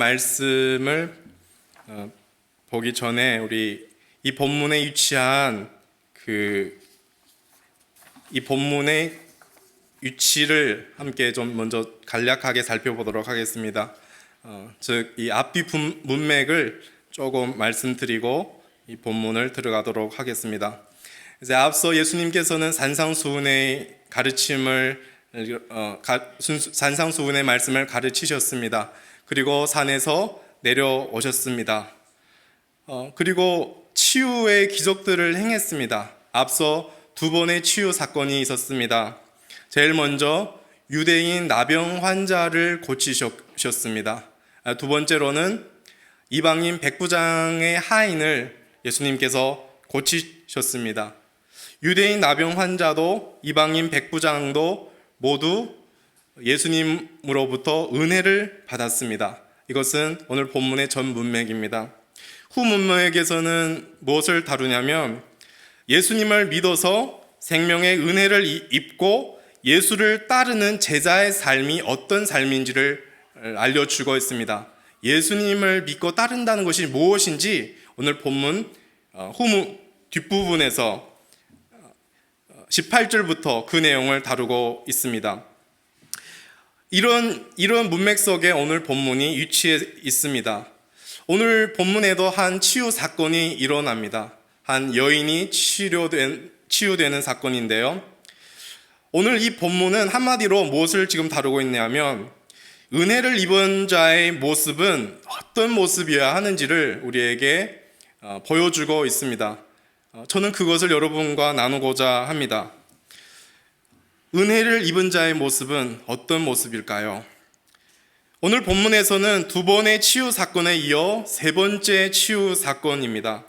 말씀을 보기 전에 우리 이 본문에 유치한 이 본문의 위치를 함께 좀 먼저 간략하게 살펴보도록 하겠습니다. 즉 이 앞뒤 문맥을 조금 말씀드리고 이 본문을 들어가도록 하겠습니다. 이제 앞서 예수님께서는 산상수훈의 산상수훈의 말씀을 가르치셨습니다. 그리고 산에서 내려오셨습니다. 그리고 치유의 기적들을 행했습니다. 앞서 두 번의 치유 사건이 있었습니다. 제일 먼저 유대인 나병 환자를 고치셨습니다. 두 번째로는 이방인 백부장의 하인을 예수님께서 고치셨습니다. 유대인 나병 환자도 이방인 백부장도 모두 예수님으로부터 은혜를 받았습니다. 이것은 오늘 본문의 전 문맥입니다. 후 문맥에서는 무엇을 다루냐면 예수님을 믿어서 생명의 은혜를 입고 예수를 따르는 제자의 삶이 어떤 삶인지를 알려주고 있습니다. 예수님을 믿고 따른다는 것이 무엇인지 오늘 본문 뒷부분에서 18절부터 그 내용을 다루고 있습니다. 이런 문맥 속에 오늘 본문이 위치해 있습니다. 오늘 본문에도 한 치유 사건이 일어납니다. 한 여인이 치유되는 사건인데요. 오늘 이 본문은 한마디로 무엇을 지금 다루고 있냐면 은혜를 입은 자의 모습은 어떤 모습이어야 하는지를 우리에게 보여주고 있습니다. 저는 그것을 여러분과 나누고자 합니다. 은혜를 입은 자의 모습은 어떤 모습일까요? 오늘 본문에서는 두 번의 치유 사건에 이어 세 번째 치유 사건입니다.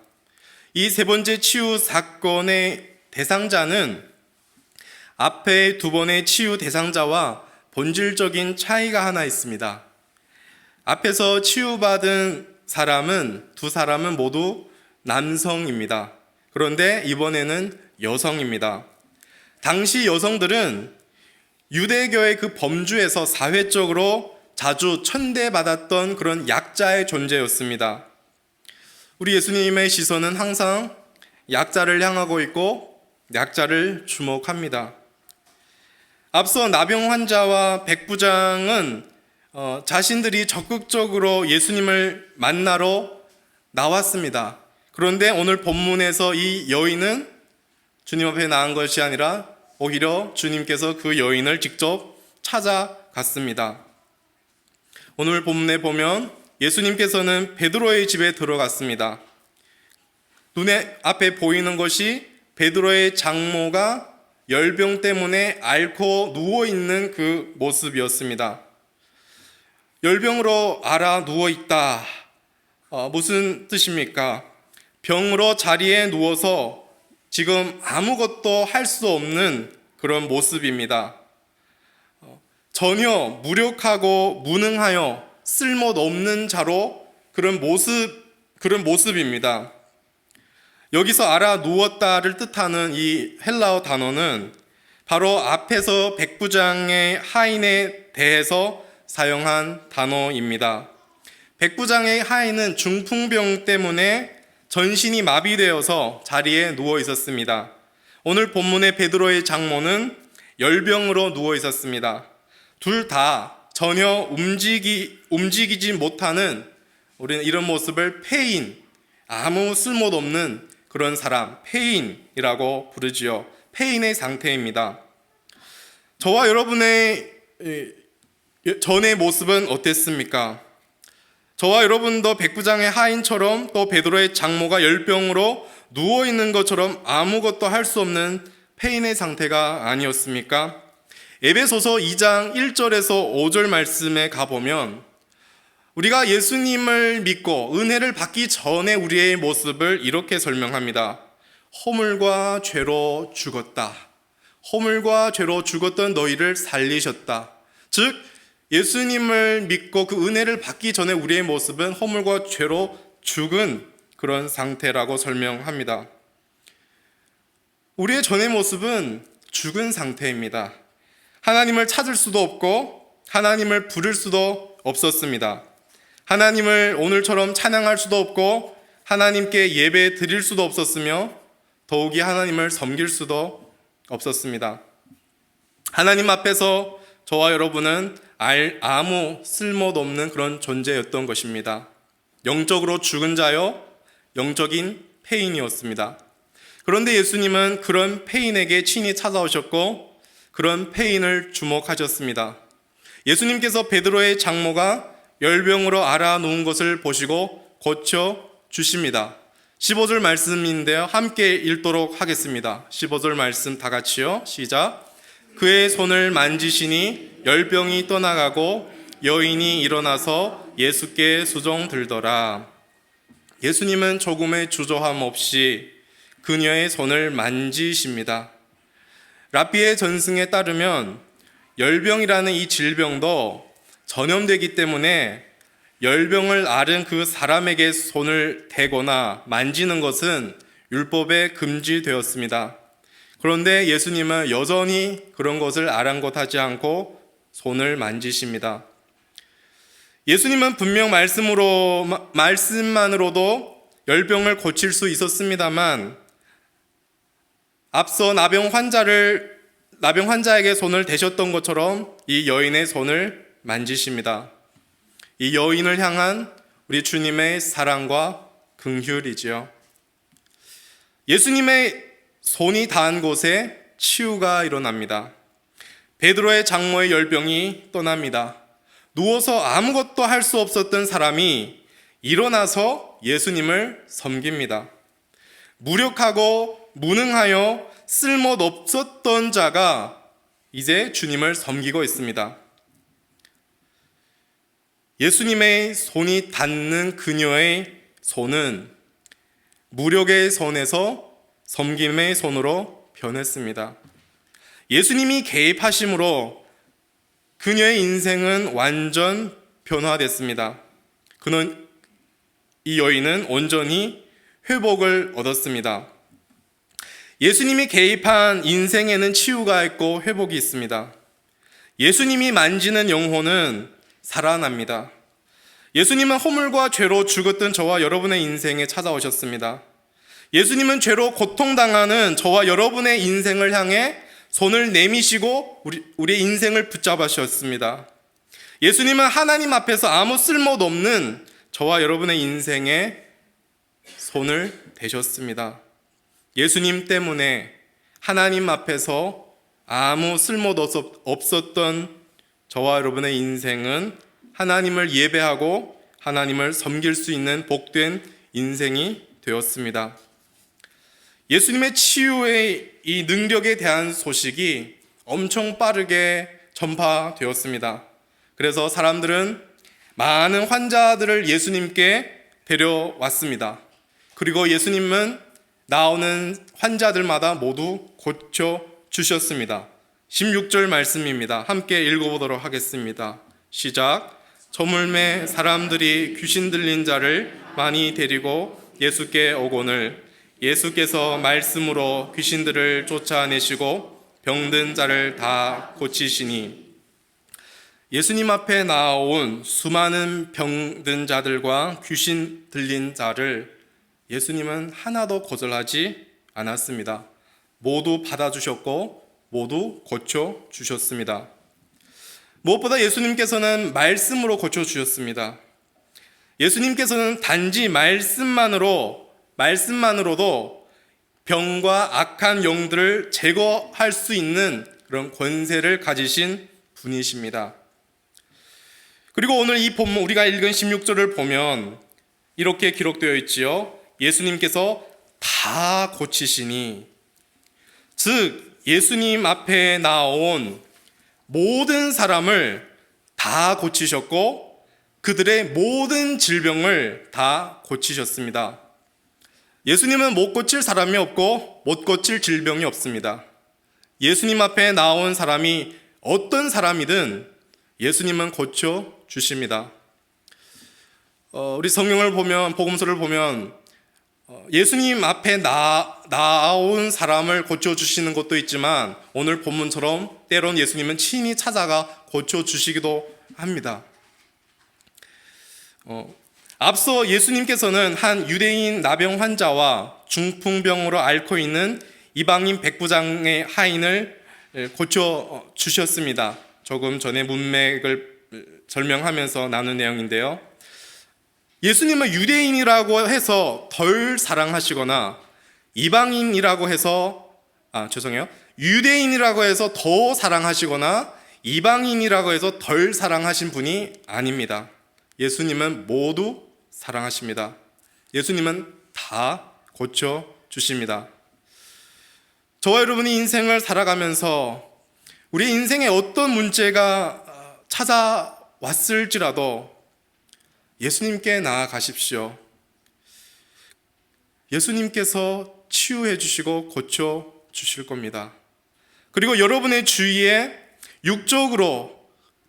이 세 번째 치유 사건의 대상자는 앞에 두 번의 치유 대상자와 본질적인 차이가 하나 있습니다. 앞에서 치유받은 두 사람은 모두 남성입니다. 그런데 이번에는 여성입니다. 당시 여성들은 유대교의 그 범주에서 사회적으로 자주 천대받았던 그런 약자의 존재였습니다. 우리 예수님의 시선은 항상 약자를 향하고 있고 약자를 주목합니다. 앞서 나병 환자와 백부장은 자신들이 적극적으로 예수님을 만나러 나왔습니다. 그런데 오늘 본문에서 이 여인은 주님 앞에 나온 것이 아니라 오히려 주님께서 그 여인을 직접 찾아갔습니다. 오늘 본문에 보면 예수님께서는 베드로의 집에 들어갔습니다. 눈에 앞에 보이는 것이 베드로의 장모가 열병 때문에 앓고 누워있는 그 모습이었습니다. 열병으로 앓아 누워있다. 무슨 뜻입니까? 병으로 자리에 누워서 지금 아무것도 할 수 없는 그런 모습입니다. 전혀 무력하고 무능하여 쓸모없는 자로 그런 모습입니다. 여기서 앓아 누웠다를 뜻하는 이 헬라어 단어는 바로 앞에서 백부장의 하인에 대해서 사용한 단어입니다. 백부장의 하인은 중풍병 때문에 전신이 마비되어서 자리에 누워 있었습니다. 오늘 본문의 베드로의 장모는 열병으로 누워 있었습니다. 둘 다 전혀 움직이지 못하는, 우리는 이런 모습을 폐인, 아무 쓸모도 없는 그런 사람, 폐인이라고 부르지요. 폐인의 상태입니다. 저와 여러분의 전의 모습은 어땠습니까? 저와 여러분도 백부장의 하인처럼 또 베드로의 장모가 열병으로 누워있는 것처럼 아무것도 할 수 없는 폐인의 상태가 아니었습니까? 에베소서 2장 1절에서 5절 말씀에 가보면 우리가 예수님을 믿고 은혜를 받기 전에 우리의 모습을 이렇게 설명합니다. 허물과 죄로 죽었다. 허물과 죄로 죽었던 너희를 살리셨다. 즉 예수님을 믿고 그 은혜를 받기 전에 우리의 모습은 허물과 죄로 죽은 그런 상태라고 설명합니다. 우리의 전의 모습은 죽은 상태입니다. 하나님을 찾을 수도 없고 하나님을 부를 수도 없었습니다. 하나님을 오늘처럼 찬양할 수도 없고 하나님께 예배 드릴 수도 없었으며 더욱이 하나님을 섬길 수도 없었습니다. 하나님 앞에서 저와 여러분은 아무 쓸모도 없는 그런 존재였던 것입니다. 영적으로 죽은 자요, 영적인 폐인이었습니다. 그런데 예수님은 그런 폐인에게 친히 찾아오셨고 그런 폐인을 주목하셨습니다. 예수님께서 베드로의 장모가 열병으로 앓아놓은 것을 보시고 고쳐 주십니다. 15절 말씀인데요. 함께 읽도록 하겠습니다. 15절 말씀 다 같이요. 시작. 그의 손을 만지시니 열병이 떠나가고 여인이 일어나서 예수께 수종들더라. 예수님은 조금의 주저함 없이 그녀의 손을 만지십니다. 랍비의 전승에 따르면 열병이라는 이 질병도 전염되기 때문에 열병을 앓은 그 사람에게 손을 대거나 만지는 것은 율법에 금지되었습니다. 그런데 예수님은 여전히 그런 것을 아랑곳하지 않고 손을 만지십니다. 예수님은 분명 말씀만으로도 열병을 고칠 수 있었습니다만 앞서 나병 환자에게 손을 대셨던 것처럼 이 여인의 손을 만지십니다. 이 여인을 향한 우리 주님의 사랑과 긍휼이지요. 예수님의 손이 닿은 곳에 치유가 일어납니다. 베드로의 장모의 열병이 떠납니다. 누워서 아무것도 할 수 없었던 사람이 일어나서 예수님을 섬깁니다. 무력하고 무능하여 쓸모도 없었던 자가 이제 주님을 섬기고 있습니다. 예수님의 손이 닿는 그녀의 손은 무력의 손에서 섬김의 손으로 변했습니다. 예수님이 개입하심으로 그녀의 인생은 완전 변화됐습니다. 이 여인은 온전히 회복을 얻었습니다. 예수님이 개입한 인생에는 치유가 있고 회복이 있습니다. 예수님이 만지는 영혼은 살아납니다. 예수님은 허물과 죄로 죽었던 저와 여러분의 인생에 찾아오셨습니다. 예수님은 죄로 고통당하는 저와 여러분의 인생을 향해 손을 내미시고 우리의 인생을 붙잡으셨습니다. 예수님은 하나님 앞에서 아무 쓸모도 없는 저와 여러분의 인생에 손을 대셨습니다. 예수님 때문에 하나님 앞에서 아무 쓸모도 없었던 저와 여러분의 인생은 하나님을 예배하고 하나님을 섬길 수 있는 복된 인생이 되었습니다. 예수님의 치유의 이 능력에 대한 소식이 엄청 빠르게 전파되었습니다. 그래서 사람들은 많은 환자들을 예수님께 데려왔습니다. 그리고 예수님은 나오는 환자들마다 모두 고쳐주셨습니다. 16절 말씀입니다. 함께 읽어보도록 하겠습니다. 시작. 저물매 사람들이 귀신 들린 자를 많이 데리고 예수께 오거늘 예수께서 말씀으로 귀신들을 쫓아내시고 병든 자를 다 고치시니 예수님 앞에 나온 수많은 병든 자들과 귀신 들린 자를 예수님은 하나도 거절하지 않았습니다. 모두 받아주셨고 모두 고쳐주셨습니다. 무엇보다 예수님께서는 말씀으로 고쳐주셨습니다. 예수님께서는 단지 말씀만으로도 병과 악한 영들을 제거할 수 있는 그런 권세를 가지신 분이십니다. 그리고 오늘 이 본문 우리가 읽은 16절을 보면 이렇게 기록되어 있지요. 예수님께서 다 고치시니, 즉 예수님 앞에 나온 모든 사람을 다 고치셨고 그들의 모든 질병을 다 고치셨습니다. 예수님은 못 고칠 사람이 없고 못 고칠 질병이 없습니다. 예수님 앞에 나온 사람이 어떤 사람이든 예수님은 고쳐 주십니다. 우리 성경을 보면, 복음서를 보면 예수님 앞에 나온 사람을 고쳐주시는 것도 있지만 오늘 본문처럼 때론 예수님은 친히 찾아가 고쳐주시기도 합니다. 앞서 예수님께서는 한 유대인 나병 환자와 중풍병으로 앓고 있는 이방인 백부장의 하인을 고쳐 주셨습니다. 조금 전에 문맥을 설명하면서 나눈 내용인데요. 예수님은 유대인이라고 해서 덜 사랑하시거나 이방인이라고 해서 유대인이라고 해서 더 사랑하시거나 이방인이라고 해서 덜 사랑하신 분이 아닙니다. 예수님은 모두 사랑하십니다. 예수님은 다 고쳐 주십니다. 저와 여러분이 인생을 살아가면서 우리 인생에 어떤 문제가 찾아왔을지라도 예수님께 나아가십시오. 예수님께서 치유해 주시고 고쳐 주실 겁니다. 그리고 여러분의 주위에 육적으로,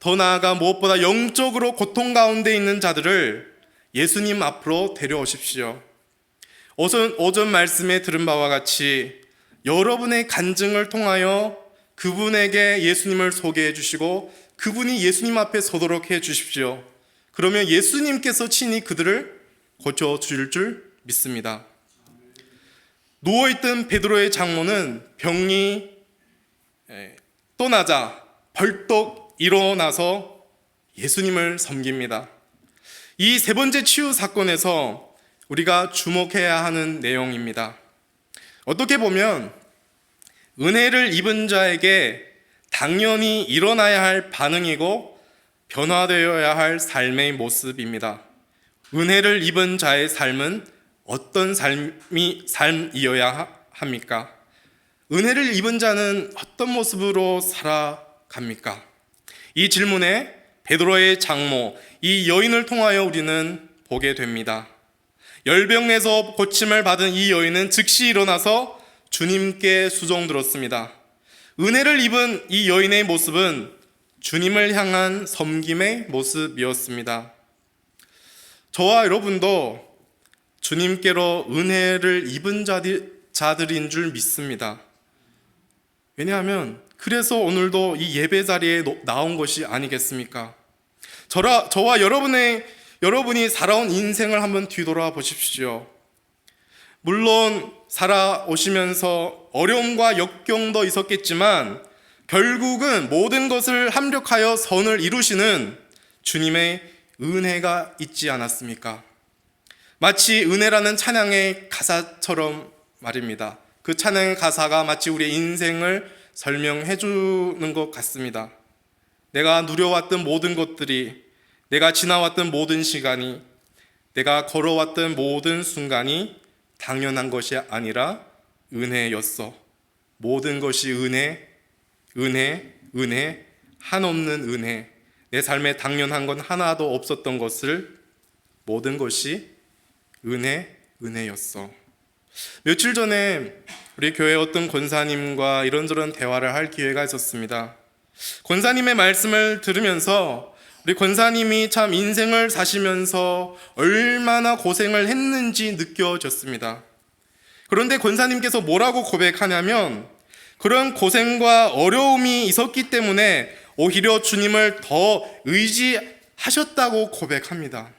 더 나아가 무엇보다 영적으로 고통 가운데 있는 자들을 예수님 앞으로 데려오십시오. 오전 말씀에 들은 바와 같이 여러분의 간증을 통하여 그분에게 예수님을 소개해 주시고 그분이 예수님 앞에 서도록 해 주십시오. 그러면 예수님께서 친히 그들을 고쳐 주실 줄 믿습니다. 누워있던 베드로의 장모는 병이 떠나자 벌떡 일어나서 예수님을 섬깁니다. 이 세 번째 치유 사건에서 우리가 주목해야 하는 내용입니다. 어떻게 보면 은혜를 입은 자에게 당연히 일어나야 할 반응이고 변화되어야 할 삶의 모습입니다. 은혜를 입은 자의 삶은 어떤 삶이어야 합니까? 은혜를 입은 자는 어떤 모습으로 살아갑니까? 이 질문에 베드로의 장모, 이 여인을 통하여 우리는 보게 됩니다. 열병에서 고침을 받은 이 여인은 즉시 일어나서 주님께 수종들었습니다. 은혜를 입은 이 여인의 모습은 주님을 향한 섬김의 모습이었습니다. 저와 여러분도 주님께로 은혜를 입은 자들인 줄 믿습니다. 왜냐하면 그래서 오늘도 이 예배 자리에 나온 것이 아니겠습니까? 저와 여러분이 살아온 인생을 한번 뒤돌아 보십시오. 물론 살아오시면서 어려움과 역경도 있었겠지만 결국은 모든 것을 합력하여 선을 이루시는 주님의 은혜가 있지 않았습니까? 마치 은혜라는 찬양의 가사처럼 말입니다. 그 찬양의 가사가 마치 우리의 인생을 설명해 주는 것 같습니다. 내가 누려왔던 모든 것들이, 내가 지나왔던 모든 시간이, 내가 걸어왔던 모든 순간이 당연한 것이 아니라 은혜였어. 모든 것이 은혜, 한없는 은혜. 내 삶에 당연한 건 하나도 없었던 것을 모든 것이 은혜였어. 며칠 전에 우리 교회 어떤 권사님과 이런저런 대화를 할 기회가 있었습니다. 권사님의 말씀을 들으면서 우리 권사님이 참 인생을 사시면서 얼마나 고생을 했는지 느껴졌습니다. 그런데 권사님께서 뭐라고 고백하냐면 그런 고생과 어려움이 있었기 때문에 오히려 주님을 더 의지하셨다고 고백합니다.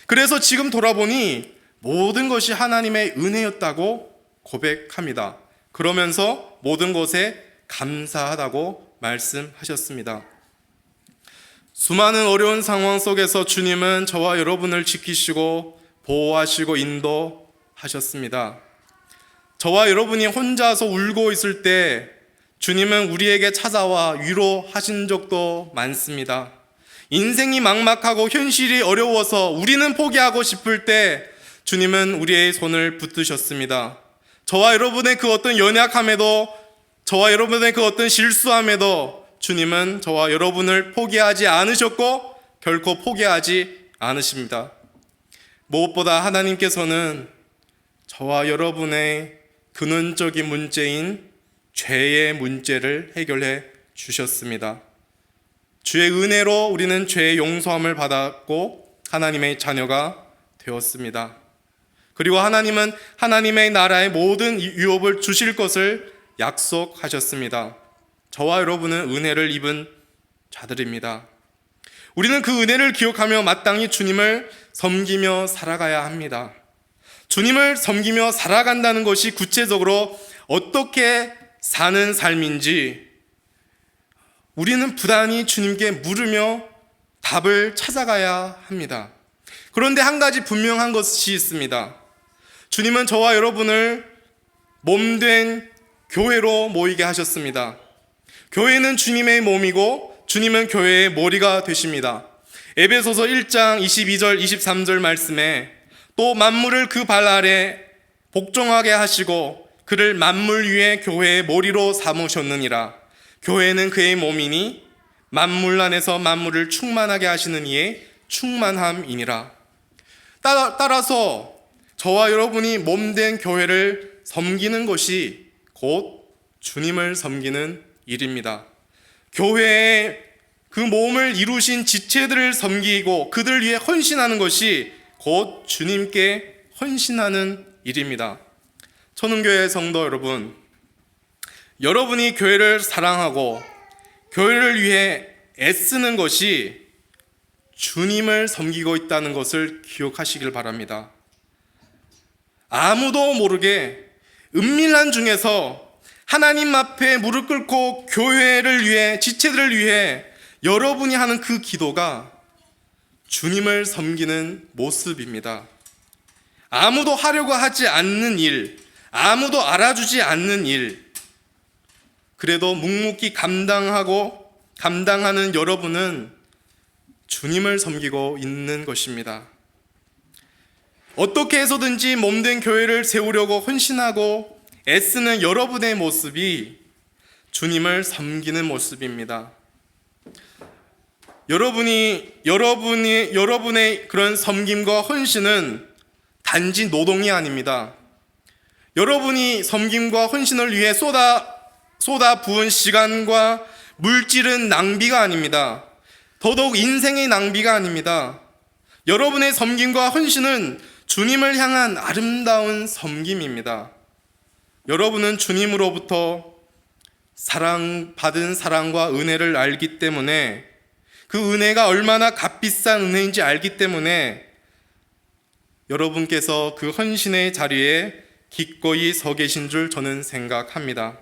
그래서 지금 돌아보니 모든 것이 하나님의 은혜였다고 고백합니다. 그러면서 모든 것에 감사하다고 말씀하셨습니다. 수많은 어려운 상황 속에서 주님은 저와 여러분을 지키시고 보호하시고 인도하셨습니다. 저와 여러분이 혼자서 울고 있을 때 주님은 우리에게 찾아와 위로하신 적도 많습니다. 인생이 막막하고 현실이 어려워서 우리는 포기하고 싶을 때 주님은 우리의 손을 붙드셨습니다. 저와 여러분의 그 어떤 연약함에도, 저와 여러분의 그 어떤 실수함에도 주님은 저와 여러분을 포기하지 않으셨고 결코 포기하지 않으십니다. 무엇보다 하나님께서는 저와 여러분의 근원적인 문제인 죄의 문제를 해결해 주셨습니다. 주의 은혜로 우리는 죄의 용서함을 받았고 하나님의 자녀가 되었습니다. 그리고 하나님은 하나님의 나라의 모든 유업을 주실 것을 약속하셨습니다. 저와 여러분은 은혜를 입은 자들입니다. 우리는 그 은혜를 기억하며 마땅히 주님을 섬기며 살아가야 합니다. 주님을 섬기며 살아간다는 것이 구체적으로 어떻게 사는 삶인지 우리는 부단히 주님께 물으며 답을 찾아가야 합니다. 그런데 한 가지 분명한 것이 있습니다. 주님은 저와 여러분을 몸된 교회로 모이게 하셨습니다. 교회는 주님의 몸이고 주님은 교회의 머리가 되십니다. 에베소서 1장 22절 23절 말씀에 또 만물을 그 발 아래 복종하게 하시고 그를 만물 위에 교회의 머리로 삼으셨느니라. 교회는 그의 몸이니 만물 안에서 만물을 충만하게 하시는 이의 충만함이니라. 따라서 저와 여러분이 몸된 교회를 섬기는 것이 곧 주님을 섬기는 일입니다. 교회의 그 몸을 이루신 지체들을 섬기고 그들 위해 헌신하는 것이 곧 주님께 헌신하는 일입니다. 천운교회 성도 여러분, 여러분이 교회를 사랑하고 교회를 위해 애쓰는 것이 주님을 섬기고 있다는 것을 기억하시길 바랍니다. 아무도 모르게 은밀한 중에서 하나님 앞에 무릎 꿇고 교회를 위해, 지체들을 위해 여러분이 하는 그 기도가 주님을 섬기는 모습입니다. 아무도 하려고 하지 않는 일, 아무도 알아주지 않는 일, 그래도 묵묵히 감당하는 여러분은 주님을 섬기고 있는 것입니다. 어떻게 해서든지 몸된 교회를 세우려고 헌신하고 애쓰는 여러분의 모습이 주님을 섬기는 모습입니다. 여러분의 그런 섬김과 헌신은 단지 노동이 아닙니다. 여러분이 섬김과 헌신을 위해 쏟아 부은 시간과 물질은 낭비가 아닙니다. 더더욱 인생의 낭비가 아닙니다. 여러분의 섬김과 헌신은 주님을 향한 아름다운 섬김입니다. 여러분은 주님으로부터 받은 사랑과 은혜를 알기 때문에 그 은혜가 얼마나 값비싼 은혜인지 알기 때문에 여러분께서 그 헌신의 자리에 기꺼이 서 계신 줄 저는 생각합니다.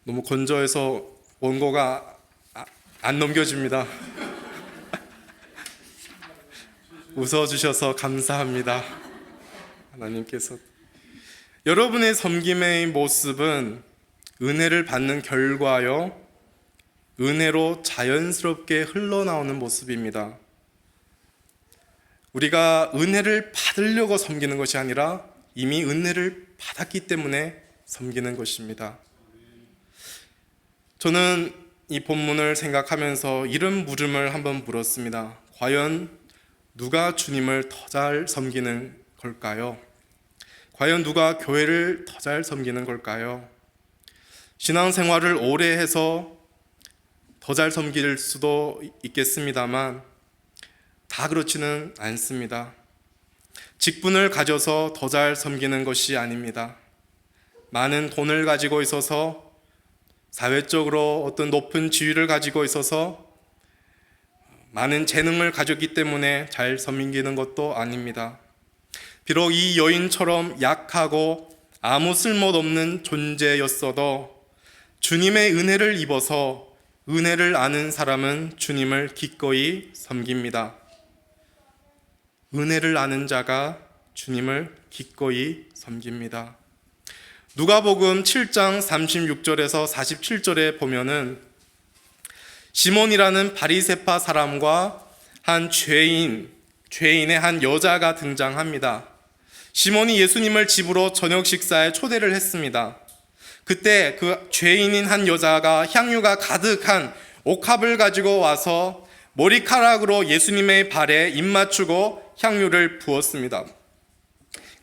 너무 건조해서 원고가 안 넘겨집니다. 웃어주셔서 감사합니다. 하나님께서 여러분의 섬김의 모습은 은혜를 받는 결과요, 은혜로 자연스럽게 흘러나오는 모습입니다. 우리가 은혜를 받으려고 섬기는 것이 아니라 이미 은혜를 받았기 때문에 섬기는 것입니다. 저는 이 본문을 생각하면서 이런 물음을 한번 물었습니다. 과연 누가 주님을 더 잘 섬기는 걸까요? 과연 누가 교회를 더 잘 섬기는 걸까요? 신앙생활을 오래 해서 더 잘 섬길 수도 있겠습니다만 다 그렇지는 않습니다. 직분을 가져서 더 잘 섬기는 것이 아닙니다. 많은 돈을 가지고 있어서, 사회적으로 어떤 높은 지위를 가지고 있어서, 많은 재능을 가졌기 때문에 잘 섬기는 것도 아닙니다. 비록 이 여인처럼 약하고 아무 쓸모도 없는 존재였어도 주님의 은혜를 입어서 은혜를 아는 사람은 주님을 기꺼이 섬깁니다. 은혜를 아는 자가 주님을 기꺼이 섬깁니다. 누가복음 7장 36절에서 47절에 보면은 시몬이라는 바리새파 사람과 한 죄인의 한 여자가 등장합니다. 시몬이 예수님을 집으로 저녁 식사에 초대를 했습니다. 그때 그 죄인인 한 여자가 향유가 가득한 옥합을 가지고 와서 머리카락으로 예수님의 발에 입 맞추고 향유를 부었습니다.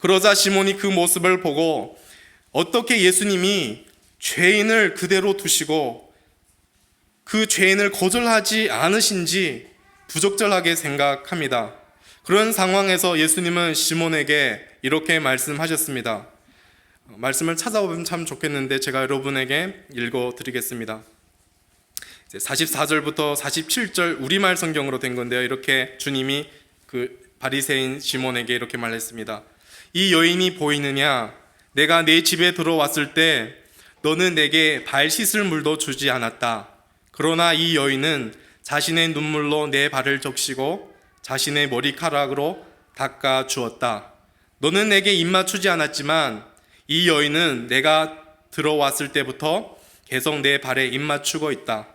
그러자 시몬이 그 모습을 보고 어떻게 예수님이 죄인을 그대로 두시고 그 죄인을 거절하지 않으신지 부적절하게 생각합니다. 그런 상황에서 예수님은 시몬에게 이렇게 말씀하셨습니다. 말씀을 찾아보면 참 좋겠는데 제가 여러분에게 읽어드리겠습니다. 44절부터 47절 우리말 성경으로 된 건데요. 이렇게 주님이 그 바리새인 시몬에게 이렇게 말했습니다. 이 여인이 보이느냐? 내가 네 집에 들어왔을 때 너는 내게 발 씻을 물도 주지 않았다. 그러나 이 여인은 자신의 눈물로 내 발을 적시고 자신의 머리카락으로 닦아 주었다. 너는 내게 입 맞추지 않았지만 이 여인은 내가 들어왔을 때부터 계속 내 발에 입 맞추고 있다.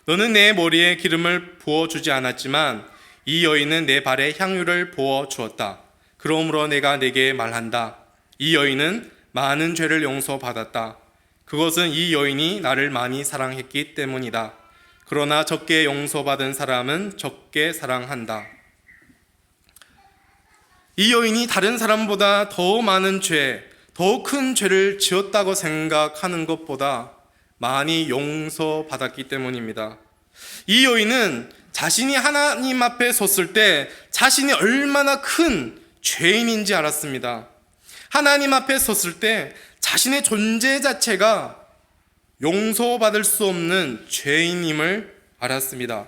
너는 내 머리에 기름을 부어주지 않았지만 이 여인은 내 발에 향유를 부어 주었다. 그러므로 내가 내게 말한다. 이 여인은 많은 죄를 용서받았다. 그것은 이 여인이 나를 많이 사랑했기 때문이다. 그러나 적게 용서받은 사람은 적게 사랑한다. 이 여인이 다른 사람보다 더 많은 죄, 더 큰 죄를 지었다고 생각하는 것보다 많이 용서받았기 때문입니다. 이 여인은 자신이 하나님 앞에 섰을 때 자신이 얼마나 큰 죄인인지 알았습니다. 하나님 앞에 섰을 때 자신의 존재 자체가 용서받을 수 없는 죄인임을 알았습니다.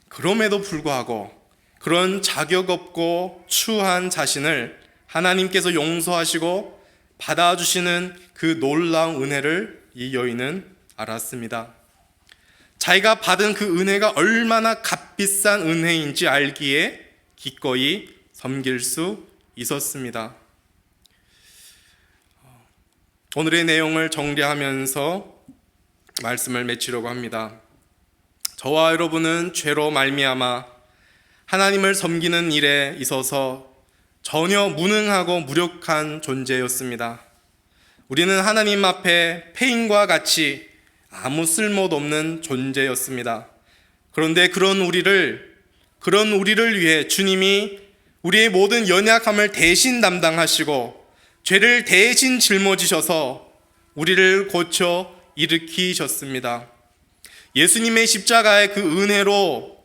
그럼에도 불구하고 그런 자격 없고 추한 자신을 하나님께서 용서하시고 받아주시는 그 놀라운 은혜를 이 여인은 알았습니다. 자기가 받은 그 은혜가 얼마나 값비싼 은혜인지 알기에 기꺼이 섬길 수 있었습니다. 오늘의 내용을 정리하면서 말씀을 맺히려고 합니다. 저와 여러분은 죄로 말미암아 하나님을 섬기는 일에 있어서 전혀 무능하고 무력한 존재였습니다. 우리는 하나님 앞에 폐인과 같이 아무 쓸모도 없는 존재였습니다. 그런데 그런 우리를 위해 주님이 우리의 모든 연약함을 대신 담당하시고 죄를 대신 짊어지셔서 우리를 고쳐 일으키셨습니다. 예수님의 십자가의 그 은혜로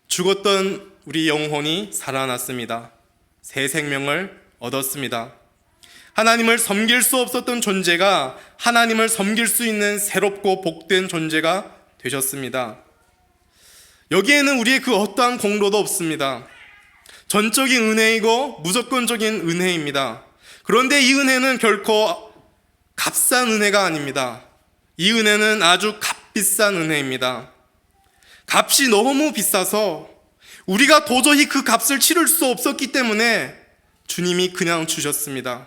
죽었던 우리 영혼이 살아났습니다. 새 생명을 얻었습니다. 하나님을 섬길 수 없었던 존재가 하나님을 섬길 수 있는 새롭고 복된 존재가 되셨습니다. 여기에는 우리의 그 어떠한 공로도 없습니다. 전적인 은혜이고 무조건적인 은혜입니다. 그런데 이 은혜는 결코 값싼 은혜가 아닙니다. 이 은혜는 아주 값비싼 은혜입니다. 값이 너무 비싸서 우리가 도저히 그 값을 치를 수 없었기 때문에 주님이 그냥 주셨습니다.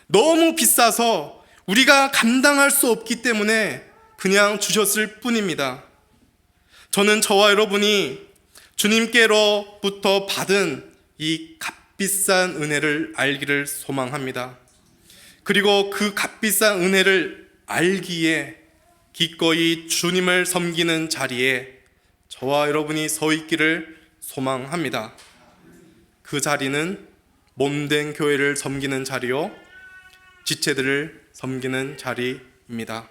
너무 비싸서 우리가 감당할 수 없기 때문에 그냥 주셨을 뿐입니다. 저는 저와 여러분이 주님께로부터 받은 이 값비싼 은혜를 알기를 소망합니다. 그리고 그 값비싼 은혜를 알기에 기꺼이 주님을 섬기는 자리에 저와 여러분이 서 있기를 소망합니다. 그 자리는 몸된 교회를 섬기는 자리요, 지체들을 섬기는 자리입니다.